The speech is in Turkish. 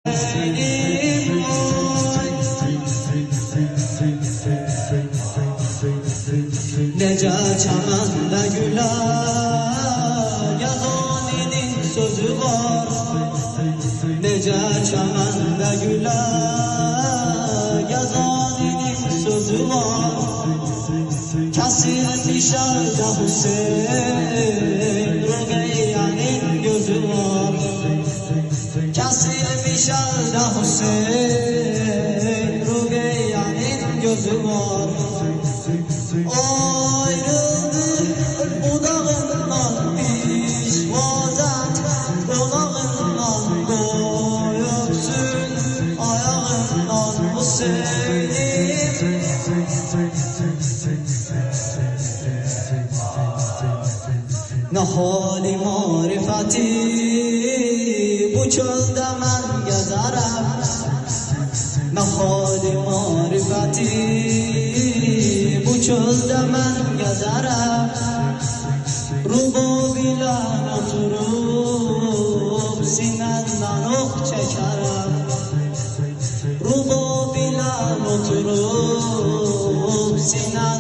Benim oy Nece çamanda güler Yazaninin sözü var Nece çamanda güler Yazaninin sözü var Kesilmiş arda Hüseyin Rügeyyan'ın gözü var Kesilmiş arda Hüseyin Rügeyyan'ın gözü var Ayrıldık budağından pişvazat Dolağından koy öpsün ayağından Hüseyin'im Ne hali marifeti bu çölde ben gezerim Ne hali marifeti bu çölde ben gezerim Rubu bilen oturup sinenden ok çekerim Rubu bilen oturup sinenden